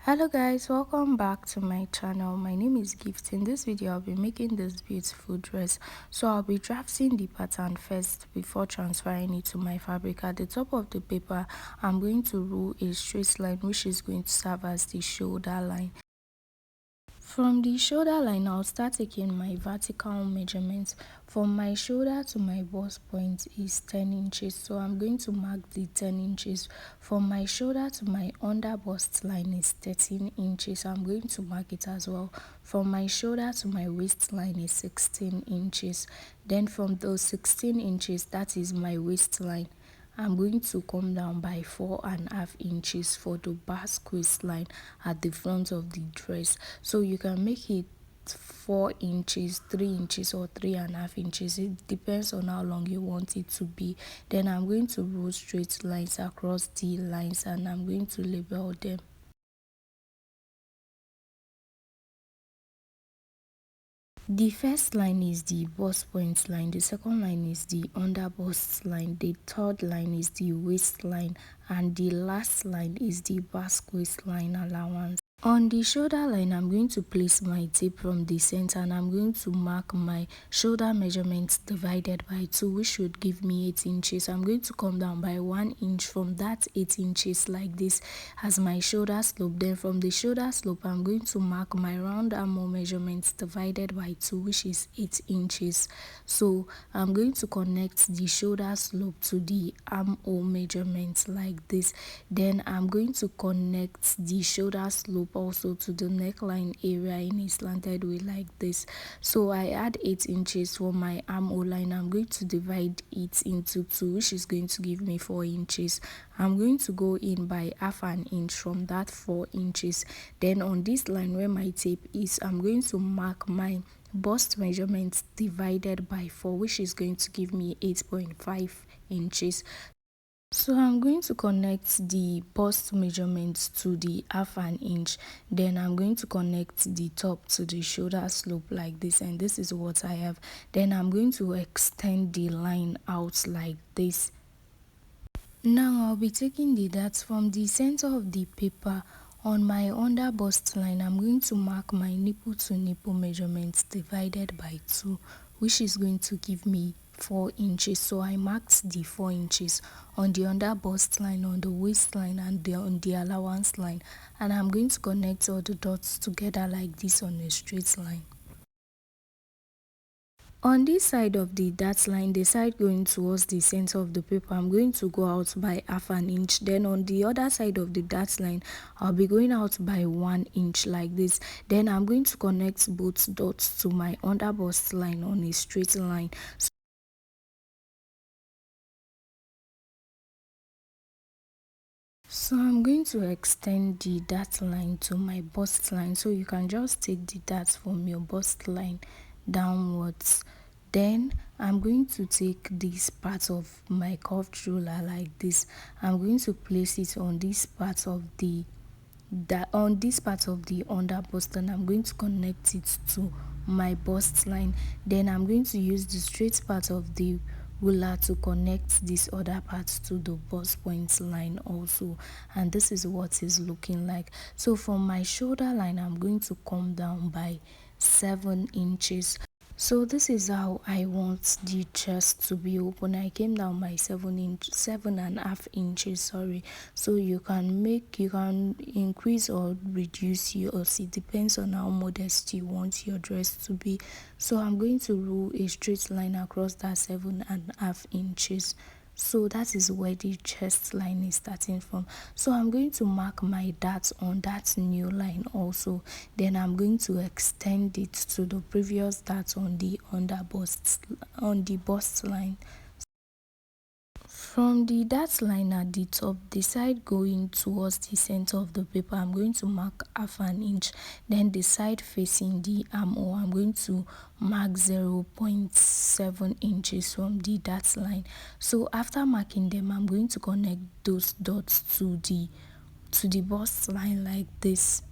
Hello guys, welcome back to my channel. My name is Gift. In this video I'll be making this beautiful dress. So I'll be drafting the pattern first before transferring it to my fabric. At the top of the paper I'm going to rule a straight line which is going to serve as the shoulder line. From the shoulder line, I'll start taking my vertical measurements. From my shoulder to my bust point is 10 inches. So I'm going to mark the 10 inches. From my shoulder to my under bust line is 13 inches. I'm going to mark it as well. From my shoulder to my waistline is 16 inches. Then from those 16 inches, that is my waistline. I'm going to come down by 4.5 inches for the basque waistline at the front of the dress. So you can make it 4 inches, 3 inches or 3.5 inches. It depends on how long you want it to be. Then I'm going to roll straight lines across the lines and I'm going to label them. The first line is the bust point line, the second line is the under bust line, the third line is the waistline, and the last line is the basque waistline allowance. On the shoulder line, I'm going to place my tape from the center and I'm going to mark my shoulder measurements divided by 2, which should give me 8 inches. I'm going to come down by 1 inch from that 8 inches like this as my shoulder slope. Then from the shoulder slope, I'm going to mark my round armhole measurements divided by 2, which is 8 inches. So I'm going to connect the shoulder slope to the armhole measurements like this. Then I'm going to connect the shoulder slope also to the neckline area in a slanted way like this. So I add 8 inches for my armhole line. I'm going to divide it into 2, which is going to give me 4 inches. I'm going to go in by half an inch from that 4 inches. Then on this line where my tape is, I'm going to mark my bust measurements divided by 4, which is going to give me 8.5 inches. So I'm going to connect the bust measurements to the half an inch. Then I'm going to connect the top to the shoulder slope like this, and this is what I have. Then I'm going to extend the line out like this. Now I'll be taking the darts from the center of the paper. On my under bust line, I'm going to mark my nipple to nipple measurements divided by 2, which is going to give me 4 inches. So I marked the 4 inches on the under bust line, on the waistline, and on the allowance line, and I'm going to connect all the dots together like this on a straight line. On this side of the dart line, the side going towards the center of the paper, I'm going to go out by half an inch. Then on the other side of the dart line, I'll be going out by 1 inch like this. Then I'm going to connect both dots to my under bust line on a straight line. So I'm going to extend the dart line to my bust line. So you can just take the dart from your bust line downwards. Then I'm going to take this part of my curved ruler like this. I'm going to place it on this part of the under bust, and I'm going to connect it to my bust line. Then I'm going to use the straight part of the ruler to connect this other part to the bust point line also, and this is what is looking like. So from my shoulder line, I'm going to come down by 7 inches. So this is how I want the chest to be open. I came down by 7.5 inches, sorry. So you can increase or reduce yours. It depends on how modest you want your dress to be. So I'm going to rule a straight line across that 7.5 inches. So that is where the chest line is starting from. So I'm going to mark my darts on that new line also. Then I'm going to extend it to the previous dart on the bust line. From the dart line at the top, the side going towards the center of the paper, I'm going to mark half an inch. Then the side facing the armhole, I'm going to mark 0.7 inches from the dart line. So after marking them, I'm going to connect those dots to the bust line like this.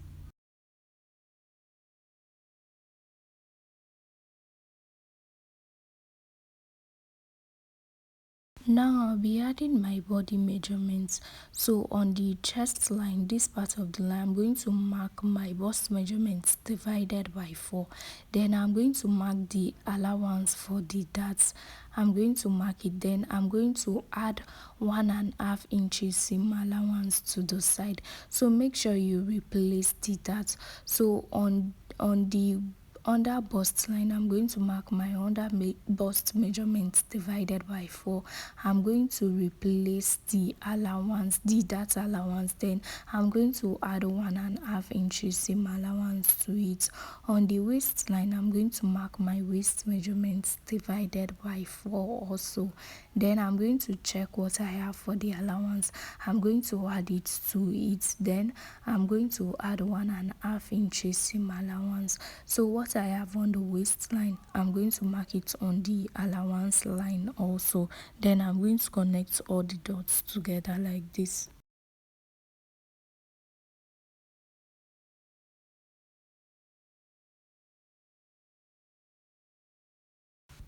Now I'll be adding my body measurements. So on the chest line, this part of the line, I'm going to mark my bust measurements divided by 4. Then I'm going to mark the allowance for the darts. I'm going to mark it. Then I'm going to add 1.5 inches seam allowance to the side. So make sure you replace the darts. So on the under bust line, I'm going to mark my bust measurements divided by 4. I'm going to replace the allowance, the dart allowance. Then I'm going to add 1.5 inches seam allowance to it. On the waistline, I'm going to mark my waist measurements divided by 4 also. Then I'm going to check what I have for the allowance. I'm going to add it to it. Then I'm going to add 1.5 inches seam allowance. So what I have on the waistline, I'm going to mark it on the allowance line also. Then I'm going to connect all the dots together like this.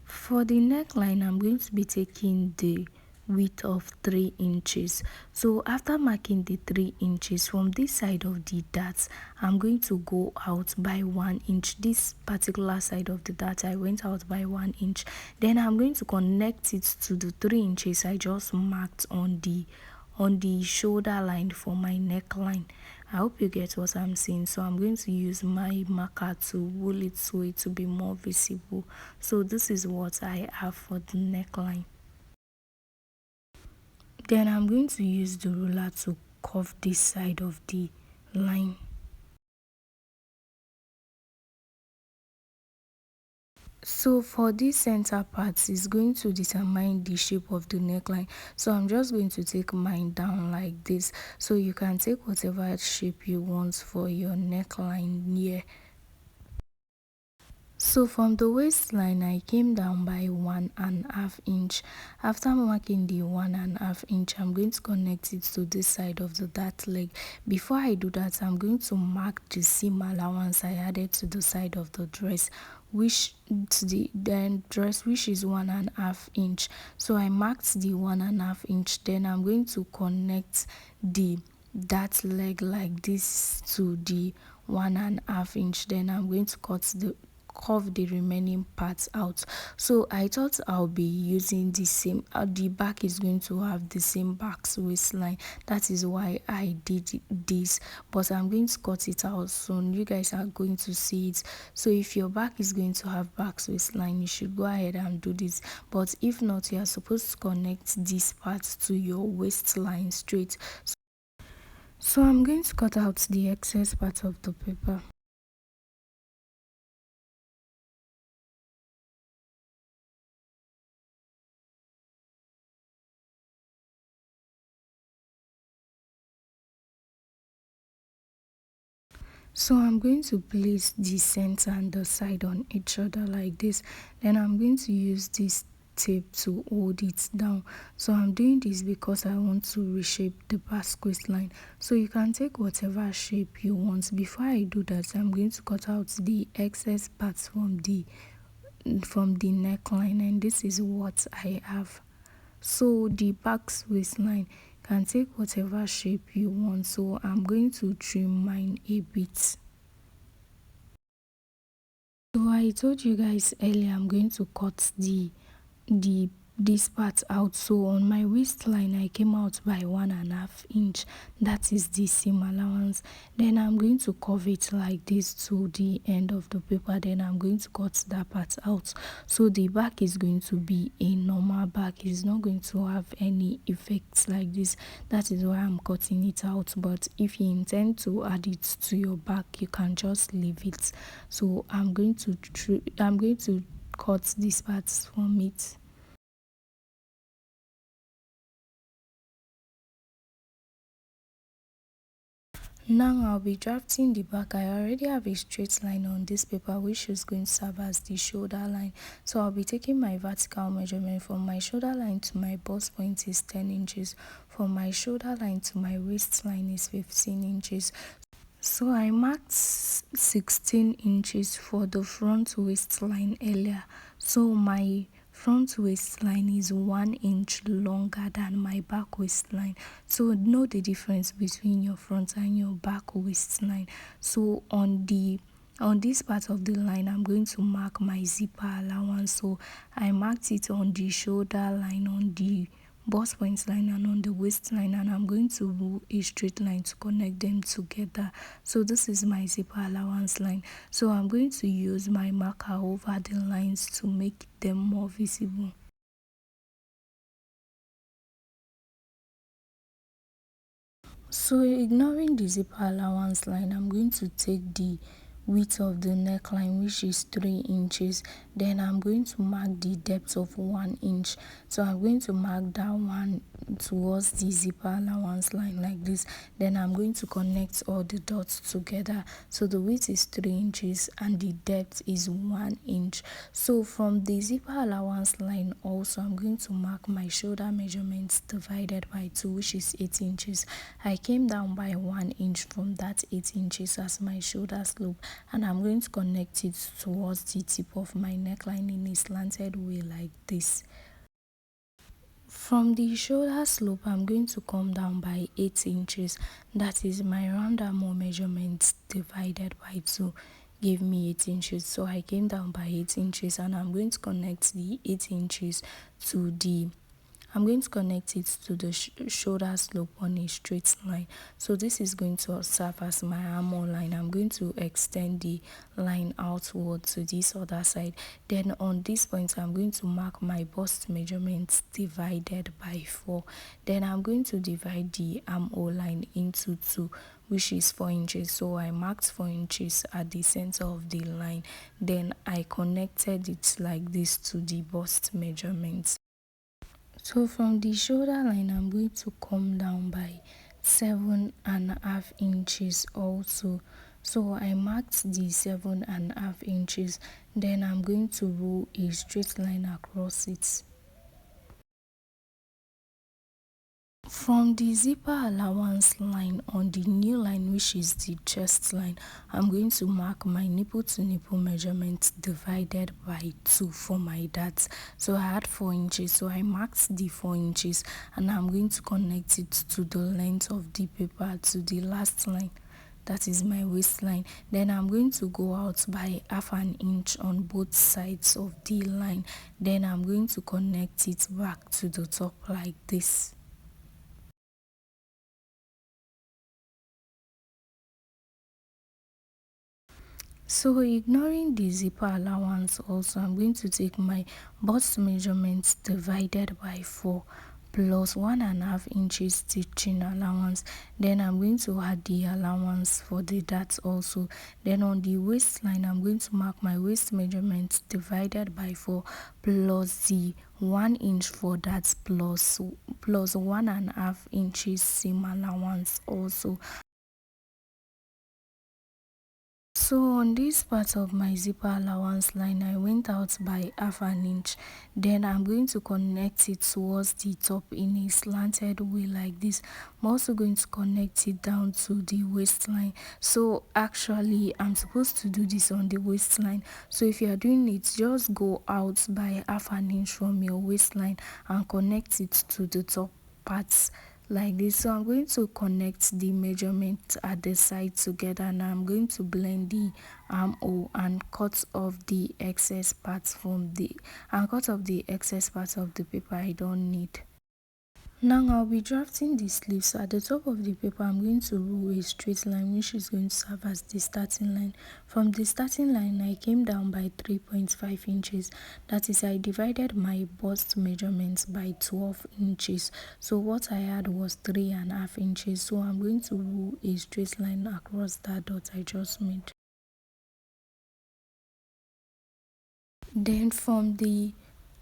For the neckline, I'm going to be taking the width of 3 inches. So after marking the 3 inches from this side of the dart, I'm going to go out by 1 inch. This particular side of the dart, I went out by 1 inch. Then I'm going to connect it to the 3 inches I just marked on the shoulder line for my neckline. I hope you get what I'm saying. So I'm going to use my marker to roll it so it will be more visible. So this is what I have for the neckline. Then I'm going to use the ruler to curve this side of the line. So for this center part is going to determine the shape of the neckline. So I'm just going to take mine down like this. So you can take whatever shape you want for your neckline here. So from the waistline, I came down by 1.5 inch. After marking the 1.5 inch, I'm going to connect it to this side of the dart leg. Before I do that, I'm going to mark the seam allowance I added to the side of the dress, which is 1.5 inch. So I marked the 1.5 inch. Then I'm going to connect the dart leg like this to the 1.5 inch. Then I'm going to curve the remaining parts out. So I thought I'll be using the same the back is going to have the same back's waistline. That is why I did this, but I'm going to cut it out soon. You guys are going to see it. So if your back is going to have back's waistline, you should go ahead and do this, but if not, you are supposed to connect these parts to your waistline straight. So I'm going to cut out the excess part of the paper. So I'm going to place the center and the side on each other like this. Then I'm going to use this tape to hold it down. So I'm doing this because I want to reshape the basque waistline. So you can take whatever shape you want. Before I do that, I'm going to cut out the excess parts from the neckline, and this is what I have. So the back's waistline can take whatever shape you want. So I'm going to trim mine a bit. So I told you guys earlier I'm going to cut the this part out. So on my waistline I came out by 1.5 inch. That is the seam allowance. Then I'm going to curve it like this to the end of the paper. Then I'm going to cut that part out. So the back is going to be a normal back. It's not going to have any effects like this. That is why I'm cutting it out. But if you intend to add it to your back, you can just leave it. So I'm going to cut these parts from it. Now I'll be drafting the back. I already have a straight line on this paper which is going to serve as the shoulder line. So I'll be taking my vertical measurement from my shoulder line to my bust point is 10 inches. From my shoulder line to my waistline is 15 inches. So I marked 16 inches for the front waistline earlier. So my front waistline is 1 inch longer than my back waistline. So know the difference between your front and your back waistline. So on this part of the line, I'm going to mark my zipper allowance. So I marked it on the shoulder line, on the bust point line, and on the waistline, and I'm going to rule a straight line to connect them together. So this is my zipper allowance line. So I'm going to use my marker over the lines to make them more visible. So ignoring the zipper allowance line, I'm going to take the width of the neckline, which is 3 inches. Then I'm going to mark the depth of 1 inch. So I'm going to mark that one towards the zipper allowance line like this. Then I'm going to connect all the dots together. So the width is 3 inches and the depth is 1 inch. So from the zipper allowance line also, I'm going to mark my shoulder measurements divided by 2, which is 8 inches. I came down by 1 inch from that 8 inches as my shoulder slope, and I'm going to connect it towards the tip of my neckline in a slanted way like this. From the shoulder slope, I'm going to come down by 8 inches. That is my round arm measurement divided by 2 gave me 8 inches. So I came down by 8 inches, and I'm going to connect the 8 inches to the I'm going to connect it to the shoulder slope on a straight line. So this is going to serve as my armhole line. I'm going to extend the line outward to this other side. Then on this point, I'm going to mark my bust measurements divided by 4. Then I'm going to divide the armhole line into 2, which is 4 inches. So I marked 4 inches at the center of the line. Then I connected it like this to the bust measurements. So from the shoulder line, I'm going to come down by 7.5 inches also. So I marked the 7.5 inches. Then I'm going to rule a straight line across it. From the zipper allowance line on the new line, which is the chest line, I'm going to mark my nipple to nipple measurement divided by 2 for my darts. So I had 4 inches, so I marked the 4 inches, and I'm going to connect it to the length of the paper to the last line. That is my waistline. Then I'm going to go out by 1/2 inch on both sides of the line. Then I'm going to connect it back to the top like this. So ignoring the zipper allowance also, I'm going to take my bust measurements divided by 4 plus 1.5 inches stitching allowance. Then I'm going to add the allowance for the darts also. Then on the waistline, I'm going to mark my waist measurements divided by 4 plus the 1 inch for darts plus 1.5 inches seam allowance also. So on this part of my zipper allowance line, I went out by 1/2 inch. Then I'm going to connect it towards the top in a slanted way like this. I'm also going to connect it down to the waistline. So actually, I'm supposed to do this on the waistline. So if you are doing it, just go out by 1/2 inch from your waistline and connect it to the top parts like this. So I'm going to connect the measurement at the side together, and I'm going to blend the armhole and cut off the excess parts of the paper I don't need. Now I'll be drafting the sleeves. So at the top of the paper, I'm going to rule a straight line, which is going to serve as the starting line. From the starting line, I came down by 3.5 inches. That is, I divided my bust measurements by 12 inches. So what I had was 3.5 inches. So I'm going to rule a straight line across that dot I just made. Then from the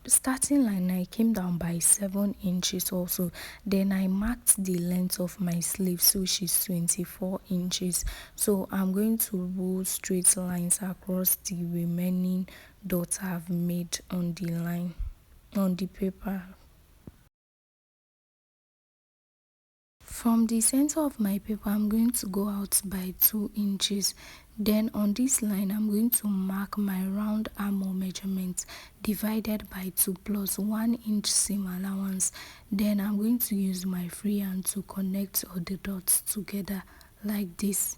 starting line, I came down by 7 inches also. Then I marked the length of my sleeves, which is 24 inches. So I'm going to rule straight lines across the remaining dots I've made on the line, on the paper. From the center of my paper, I'm going to go out by 2 inches. Then on this line, I'm going to mark my round armhole measurement divided by 2 plus 1 inch seam allowance. Then I'm going to use my free hand to connect all the dots together like this.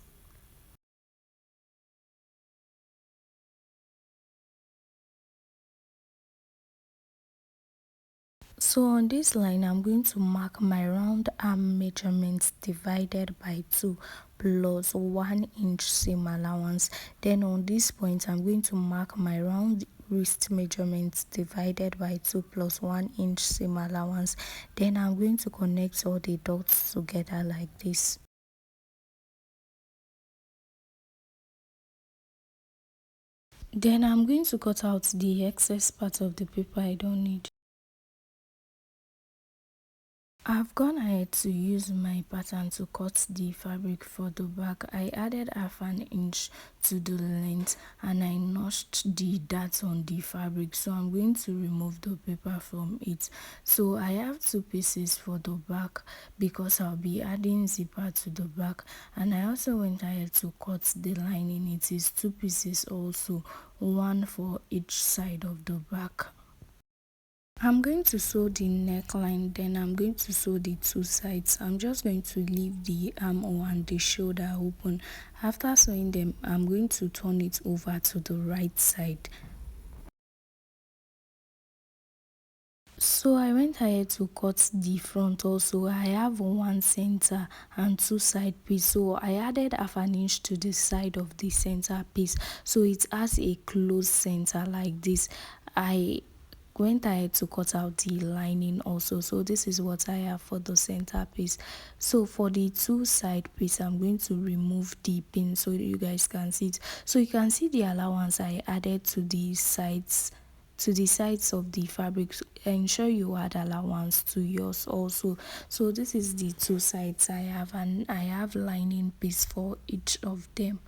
So on this line, I'm going to mark my round arm measurements divided by 2 plus 1 inch seam allowance. Then on this point, I'm going to mark my round wrist measurements divided by 2 plus 1 inch seam allowance. Then I'm going to connect all the dots together like this. Then I'm going to cut out the excess part of the paper I don't need. I've gone ahead to use my pattern to cut the fabric for the back. I added half an inch to the length and I notched the darts on the fabric, so I'm going to remove the paper from it. So I have 2 pieces for the back because I'll be adding zipper to the back, and I also went ahead to cut the lining. It is 2 pieces also, one for each side of the back. I'm going to sew the neckline, then I'm going to sew the 2 sides. I'm just going to leave the armhole and the shoulder open. After sewing them, I'm going to turn it over to the right side. So I went ahead to cut the front also. I have 1 center and 2 side piece, so I added half an inch to the side of the center piece so it has a closed center like this. I went ahead to cut out the lining also, so this is what I have for the center piece. So for the 2 side piece, I'm going to remove the pin so you guys can see it. So you can see the allowance I added to the sides of the fabric. Ensure you add allowance to yours also. So this is the 2 sides I have, and I have lining piece for each of them.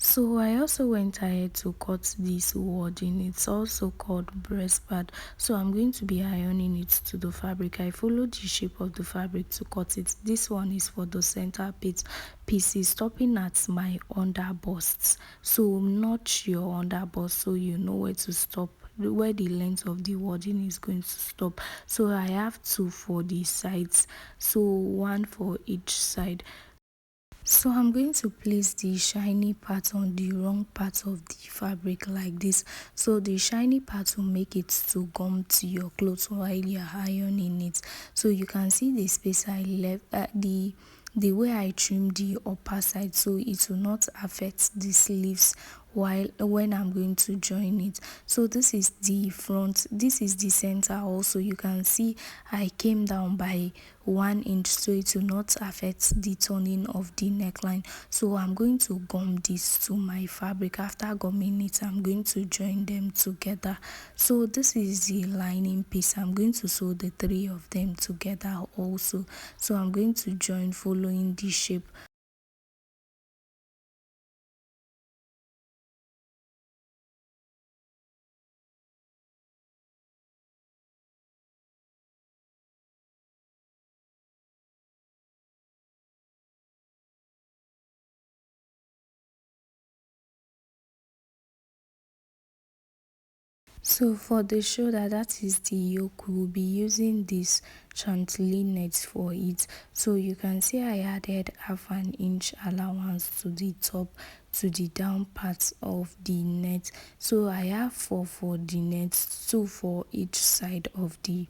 So I also went ahead to cut this wording. It's also called breast pad. So I'm going to be ironing it to the fabric. I followed the shape of the fabric to cut it. This one is for the center piece is stopping at my under busts. So notch your under bust so you know where to stop, where the length of the wording is going to stop. So I have 2 for the sides, so 1 for each side. So I'm going to place the shiny part on the wrong part of the fabric like this. So the shiny part will make it to gum to your clothes while you're ironing it. So you can see the space I left, the way I trimmed the upper side, so it will not affect the sleeves while when I'm going to join it. So this is the front, this is the center also. You can see I came down by 1 inch so it will not affect the turning of the neckline. So I'm going to gum this to my fabric. After gumming it, I'm going to join them together. So this is the lining piece. I'm going to sew the 3 of them together also. So I'm going to join following the shape. So for the shoulder, that is the yoke, we'll be using this chantilly net for it. So you can see I added half an inch allowance to the top, to the down part of the net. So I have 4 for the net, 2 for each side of the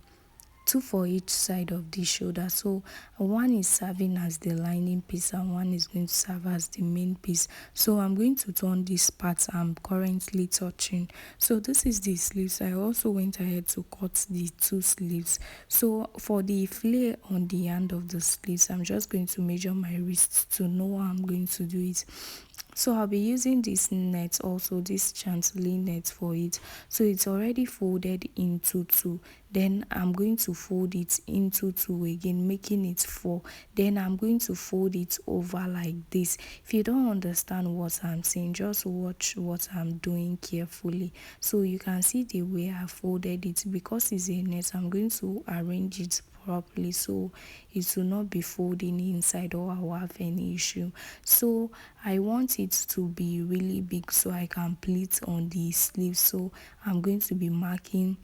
2 for each side of the shoulder. So one is serving as the lining piece and one is going to serve as the main piece. So I'm going to turn this part I'm currently touching. So this is the sleeves. I also went ahead to cut the 2 sleeves. So for the flare on the end of the sleeves, I'm just going to measure my wrists to know how I'm going to do it. So I'll be using this net also, this chantilly net for it. So it's already folded into 2. Then I'm going to fold it into 2 again, making it 4. Then I'm going to fold it over like this. If you don't understand what I'm saying, just watch what I'm doing carefully. So you can see the way I folded it. Because it's a net, I'm going to arrange it properly, so it will not be folding inside or I will have any issue. So I want it to be really big so I can pleat on the sleeve. So I'm going to be marking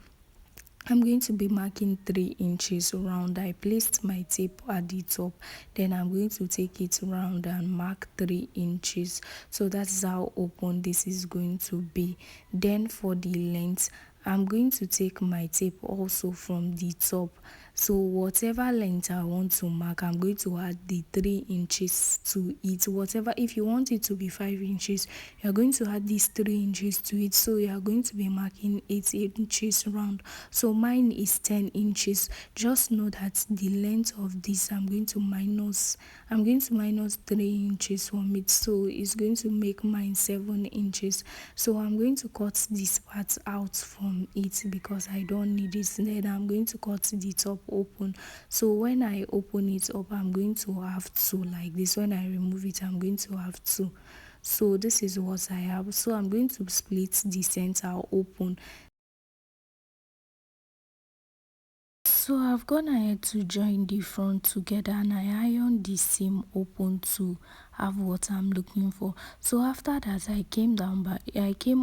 3 inches round. I placed my tape at the top, then I'm going to take it round and mark 3 inches. So that's how open this is going to be. Then for the length, I'm going to take my tape also from the top. So whatever length I want to mark, I'm going to add the 3 inches to it. Whatever, if you want it to be 5 inches, you're going to add these 3 inches to it. So you are going to be marking 8 inches round. So mine is 10 inches. Just know that the length of this, I'm going to minus 3 inches from it. So it's going to make mine 7 inches. So I'm going to cut this part out from it because I don't need it. Then I'm going to cut the top open. So when I open it up, I'm going to have two like this. When I remove it, I'm going to have two. So this is what I have. So I'm going to split the center open. So I've gone ahead to join the front together and I ironed the seam open to have what I'm looking for. So after that I came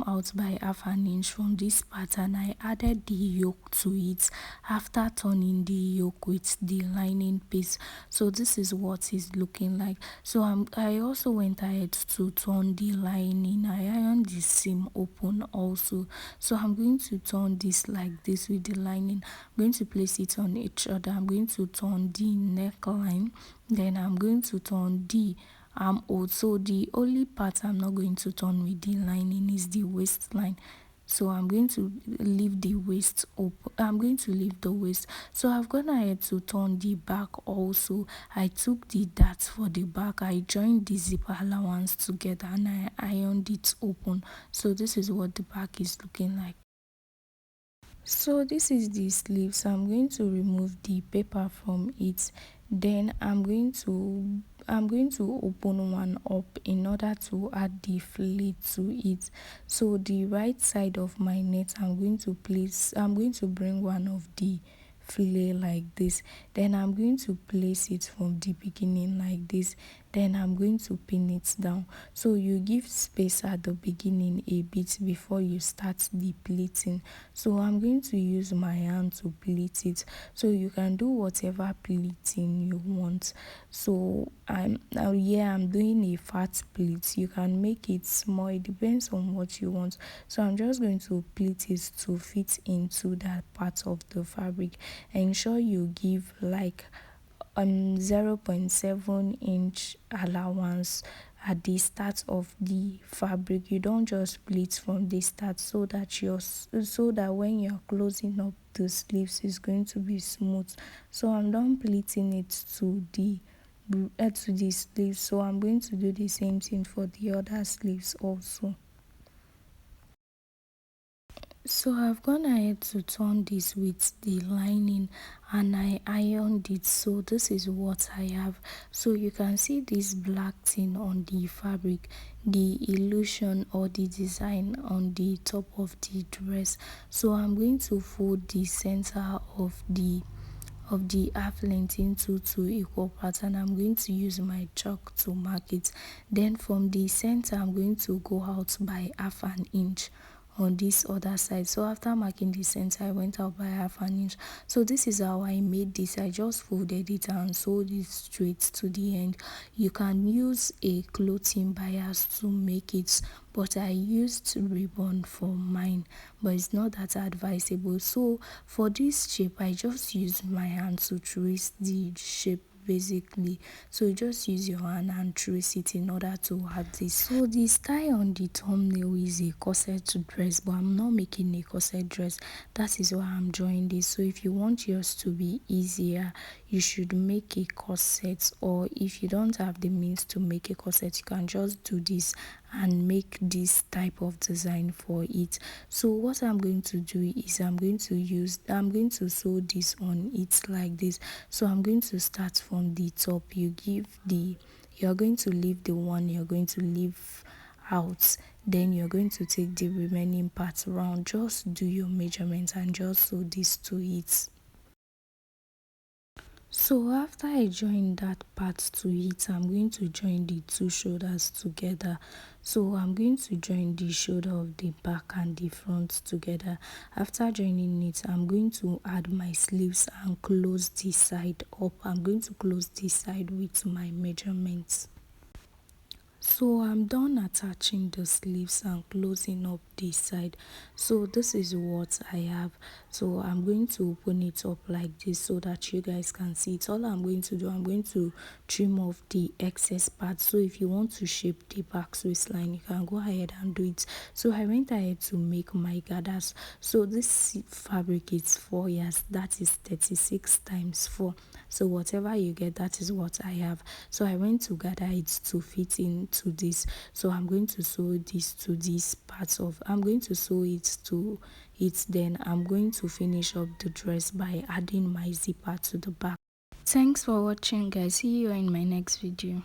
out by half an inch from this part and I added the yoke to it after turning the yoke with the lining piece. So this is what it's looking like. So I also went ahead to turn the lining. I ironed the seam open also. So I'm going to turn this like this with the lining. I'm going to place it on each other. I'm going to turn the neckline, then I'm going to turn the armhole. So the only part I'm not going to turn with the lining is the waistline. So I'm going to leave the waist open. I'm going to leave the waist. So I've gone ahead to turn the back also. I took the darts for the back. I joined the zipper allowance together and I ironed it open. So this is what the back is looking like. So this is the sleeve. So I'm going to remove the paper from it. Then I'm going to open one up in order to add the fleet to it. So the right side of my net, I'm going to bring one of the fillet like this. Then I'm going to place it from the beginning like this. Then I'm going to pin it down. So you give space at the beginning a bit before you start the pleating. So I'm going to use my hand to pleat it. So you can do whatever pleating you want. So I'm doing a fat pleat. You can make it small. It depends on what you want. So I'm just going to pleat it to fit into that part of the fabric. Ensure you give like 0.7 inch allowance at the start of the fabric. You don't just pleat from the start so that when you're closing up the sleeves it's going to be smooth. So I'm done pleating it to the sleeves. So I'm going to do the same thing for the other sleeves also. So I've gone ahead to turn this with the lining and I ironed it. So this is what I have. So you can see this black thing on the fabric, the illusion or the design on the top of the dress. So I'm going to fold the center of the half length into two equal parts and I'm going to use my chalk to mark it. Then from the center I'm going to go out by half an inch on this other side. So after marking the center I went out by half an inch. So this is how I made this. I just folded it and sewed it straight to the end. You can use a clothing bias to make it, but I used ribbon for mine, but it's not that advisable. So for this shape I just used my hand to trace the shape basically. So you just use your hand and trace it in order to have this. So the style on the thumbnail is a corset dress, but I'm not making a corset dress. That is why I'm drawing this. So if you want yours to be easier, you should make a corset, or if you don't have the means to make a corset, you can just do this and make this type of design for it. So what I'm going to do is I'm going to sew this on it like this. So I'm going to start from the top. You're going to leave the one you're going to leave out, then you're going to take the remaining parts around. Just do your measurements and just sew this to it. So after I join that part to it, I'm going to join the two shoulders together. So I'm going to join the shoulder of the back and the front together. After joining it, I'm going to add my sleeves and close this side up. I'm going to close this side with my measurements. So I'm done attaching the sleeves and closing up this side. So this is what I have. So I'm going to open it up like this so that you guys can see it. All I'm going to do, I'm going to trim off the excess part. So if you want to shape the back waistline, you can go ahead and do it. So I went ahead to make my gathers. So this fabric is 4 yards, that is 36 times 4. So whatever you get, that is what I have. So I went to gather it to fit into this. So I'm going to sew this to this part of, I'm going to sew it to it, then I'm going to finish up the dress by adding my zipper to the back. Thanks for watching, guys. See you in my next video.